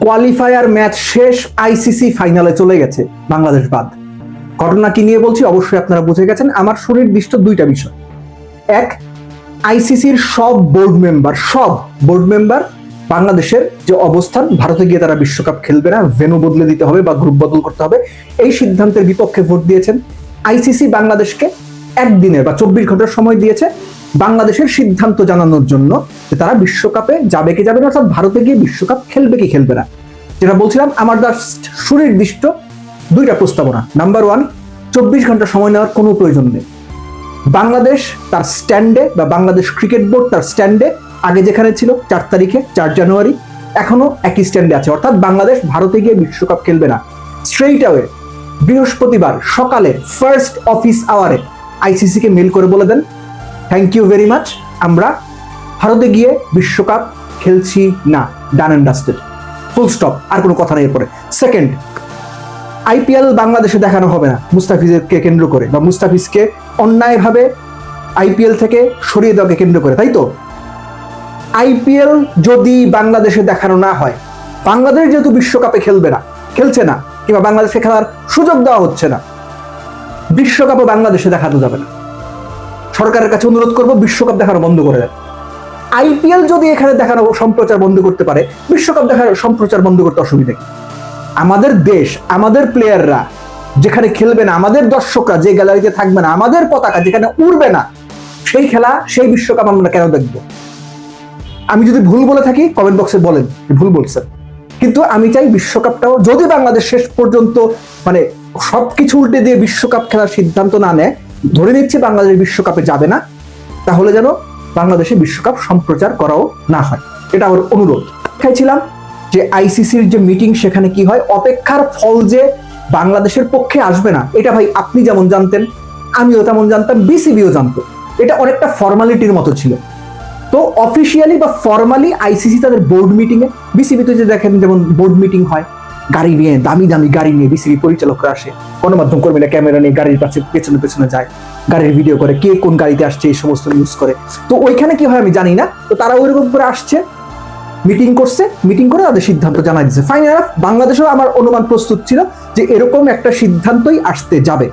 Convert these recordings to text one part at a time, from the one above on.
Qualifier match শেষ, ICC ফাইনালে চলে গেছে বাংলাদেশ বাদ। ঘটনা কি নিয়ে বলছি অবশ্যই আপনারা বুঝে গেছেন। আমার সুনির্দিষ্ট দুইটা বিষয়। এক, আইসিসির সব বোর্ড মেম্বার বাংলাদেশের যে অবস্থান, ভারতে গিয়ে তারা বিশ্বকাপ খেলবে না, ভেন্যু বদলে দিতে হবে বা গ্রুপ বদল করতে হবে, এই সিদ্ধান্তের বিপক্ষে ভোট দিয়েছেন। আইসিসি বাংলাদেশকে একদিনের বা 24 ঘন্টার সময় দিয়েছে বাংলাদেশের সিদ্ধান্ত জানানোর জন্য যে তারা বিশ্বকাপে যাবে কি যাবে না, অর্থাৎ ভারতে গিয়ে বিশ্বকাপ খেলবে কি খেলবে না। যেটা বলছিলাম, আমার জাস্ট সুনির্দিষ্ট দুইটা প্রস্তাবনা। নাম্বার 1, 24 ঘন্টা সময় নেওয়ার কোনো প্রয়োজন নেই। বাংলাদেশ তার স্ট্যান্ডে বা বাংলাদেশ ক্রিকেট বোর্ড তার স্ট্যান্ডে আগে যেখানে ছিল 4 তারিখে 4 জানুয়ারি এখনো একই স্ট্যান্ডে আছে, অর্থাৎ বাংলাদেশ ভারতে গিয়ে বিশ্বকাপ খেলবে না। স্ট্রেইট অ্যাওয়ে বৃহস্পতিবার সকালে ফার্স্ট অফিস আওয়ারে আইসিসি কে মেল করে বলে দেন, থ্যাংক ইউ ভেরি মাচ, আমরা ভারতে গিয়ে বিশ্বকাপ খেলছি না, done and dusted, full stop, আর কোনো কথা নেই এরপরে। সেকেন্ড, আইপিএল বাংলাদেশে দেখানো হবে না মুস্তাফিজকে কেন্দ্র করে, বা মুস্তাফিজকে অন্যায়ভাবে আইপিএল থেকে সরিয়ে দেওয়াকে কেন্দ্র করে, তাই তো? আইপিএল যদি বাংলাদেশে দেখানো না হয়, বাংলাদেশ যেহেতু বিশ্বকাপে খেলছে না কিংবা বাংলাদেশে খেলার সুযোগ দেওয়া হচ্ছে না, বিশ্বকাপও বাংলাদেশে দেখানো যাবে না। সরকারের কাছে অনুরোধ করব, বিশ্বকাপ দেখানো বন্ধ করে দেন। আইপিএল যদি এখানে দেখানো সম্প্রচার বন্ধ করতে পারে, বিশ্বকাপ দেখার সম্প্রচার বন্ধ করতে অসুবিধা কি? আমাদের দেশ, আমাদের প্লেয়াররা যেখানে খেলবে না, আমাদের দর্শকরা যে গ্যালারিতে থাকবে না, আমাদের পতাকা যেখানে উড়বে না, সেই খেলা, সেই বিশ্বকাপ আমরা কেন দেখব? আমি যদি ভুল বলে থাকি কমেন্ট বক্সে বলেন ভুল বলছেন, কিন্তু আমি চাই বিশ্বকাপটাও যদি বাংলাদেশ শেষ পর্যন্ত মানে সবকিছু উল্টে দিয়ে বিশ্বকাপ খেলার সিদ্ধান্ত না নেয়, ধরে নিচ্ছে বাংলাদেশ বিশ্বকাপে যাবে না, তাহলে যেন বাংলাদেশে বিশ্বকাপ সম্প্রচার করাও না হয়। এটা আমার অনুরোধ। চাইছিলাম যে আইসিসির যে মিটিং সেখানে কি হয়, অপেক্ষার ফল যে বাংলাদেশের পক্ষে আসবে না, এটা ভাই আপনি যেমন জানতেন, আমিও তেমন জানতাম, বিসিবিও জানতো। এটা অনেকটা ফর্মালিটির মতো ছিল। তো অফিসিয়ালি বা ফর্মালি আইসিসি তাদের বোর্ড মিটিং এ, বিসিবিতে যে দেখেন যেমন বোর্ড মিটিং হয়, গাড়ি নিয়ে, দামি দামি গাড়ি নিয়ে বিসিবি পরিচালকরা আসে, গণমাধ্যম কর্মীরা ক্যামেরা নিয়ে গাড়ির পাশে পেছনে যায়, গাড়ির ভিডিও করে, কে কোন গাড়িতে আসছে এই সমস্ত নিউজ করে। তো ওইখানে কি হয় আমি জানি না, তো তারা ওইরকম করে আসছে, মিটিং করছে, মিটিং করে তাদের সিদ্ধান্ত জানাই দিচ্ছে। ফাইনাল বাংলাদেশেও আমার অনুমান প্রস্তুত ছিল যে এরকম একটা সিদ্ধান্তই আসতে যাবে।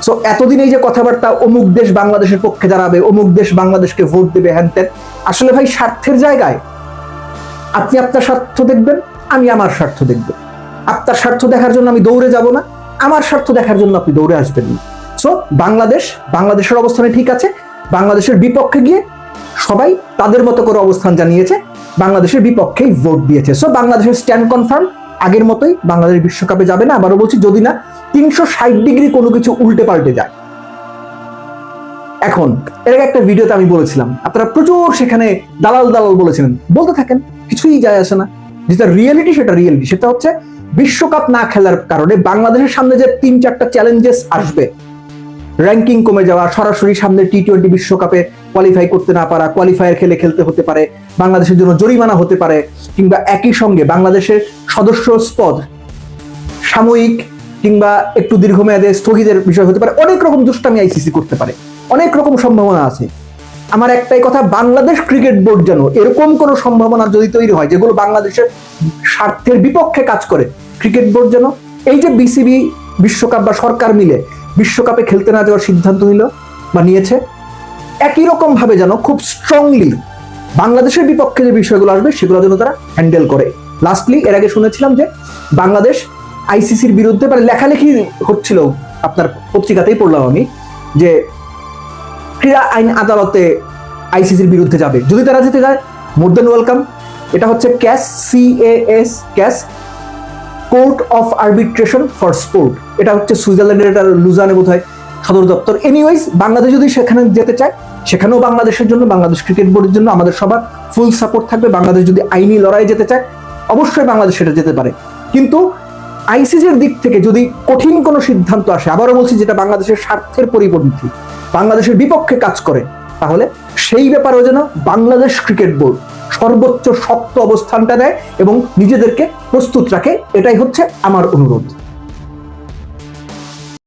সো এতদিন এই যে কথাবার্তা, অমুক দেশ বাংলাদেশের পক্ষে দাঁড়াবে, অমুক দেশ বাংলাদেশকে ভোট দেবে, হ্যান ত্যান, আসলে ভাই স্বার্থের জায়গায় আপনি আপনার স্বার্থ দেখবেন, আমি আমার স্বার্থ দেখব। আপনার স্বার্থ দেখার জন্য আমি দৌড়ে যাব না, আমার স্বার্থ দেখার জন্য আপনি দৌড়ে আসবেন না। সো বাংলাদেশের অবস্থানে ঠিক আছে, বাংলাদেশের বিপক্ষে গিয়ে সবাই তাদের মতো করে অবস্থান জানিয়েছে, বাংলাদেশের বিপক্ষেই ভোট দিয়েছে। সো বাংলাদেশের স্ট্যান্ড কনফার্ম, আগের মতোই বাংলাদেশ বিশ্বকাপে যাবে না। আবারও বলছি, যদি না 360 ডিগ্রি কোনো কিছু উল্টে পাল্টে যায়। এখন এর আগে একটা ভিডিওতে আমি বলেছিলাম, আপনারা প্রচুর সেখানে দালাল বলেছিলেন, বলতে থাকেন, কিছুই যায় আসে না। যেটা রিয়েলিটি সেটা হচ্ছে বিশ্বকাপ না খেলার কারণে বাংলাদেশের সামনে যে 3-4টা চ্যালেঞ্জেস আসবে, র্যাঙ্কিং কমে যাওয়া, সরাসরি সামনে টি20 বিশ্বকাপে কোয়ালিফাই করতে না পারা, কোয়ালিফায়ার খেলতে হতে পারে, বাংলাদেশের জন্য জরিমানা হতে পারে, কিংবা একই সঙ্গে বাংলাদেশের সদস্য পদ সাময়িক কিংবা একটু দীর্ঘমেয়াদে স্থগিতের বিষয় হতে পারে, অনেক রকম দুষ্টামি আইসিসি করতে পারে, অনেক রকম সম্ভাবনা আছে। আমার একটাই কথা, বাংলাদেশ ক্রিকেট বোর্ড যেন এরকম কোনো সম্ভাবনা যদি তৈরি হয় যেগুলো বাংলাদেশের স্বার্থের বিপক্ষে কাজ করে, ক্রিকেট বোর্ড যেন এই যে বিসিবি বিশ্বকাপ বা সরকার মিলে বিশ্বকাপে খেলতে না যাওয়ার সিদ্ধান্ত নিয়েছে, একই রকম ভাবে যেন খুব স্ট্রংলি বাংলাদেশের বিপক্ষে যে বিষয়গুলো আসবে সেগুলো যেন তারা হ্যান্ডেল করে। লাস্টলি, এর আগে শুনেছিলাম যে বাংলাদেশ আইসিসির বিরুদ্ধে মানে লেখালেখি হচ্ছিল, আপনার পত্রিকাতেই পড়লাম আমি, যে ক্রীড়া আইন আদালতে আইসিসির বিরুদ্ধে যাবে। যদি তারা যেতে যায়, মোর দেন ওয়েলকাম। এটা হচ্ছে CAS, court of arbitration for sport. এটা হচ্ছে সুইজারল্যান্ডের, এটা লুজানে বোধহয় সদর দপ্তর। এনিওয়েজ, বাংলাদেশ যদি সেখানে যেতে চায়, সেখানেও বাংলাদেশের জন্য, বাংলাদেশ ক্রিকেট বোর্ডের জন্য আমাদের সবার ফুল সাপোর্ট থাকবে। বাংলাদেশ যদি আইনি লড়াই যেতে চায়, অবশ্যই বাংলাদেশ সেটা যেতে পারে। কিন্তু আইসিসির দিক থেকে যদি কঠিন কোনো সিদ্ধান্ত আসে, আবারও বলছি, যেটা বাংলাদেশের স্বার্থের পরিপন্থী, বাংলাদেশের বিপক্ষে কাজ করে, তাহলে সেই ব্যাপারেও যেন বাংলাদেশ ক্রিকেট বোর্ড সর্বোচ্চ শক্ত অবস্থানটা নেয় এবং নিজেদেরকে প্রস্তুত রাখে। এটাই হচ্ছে আমার অনুরোধ।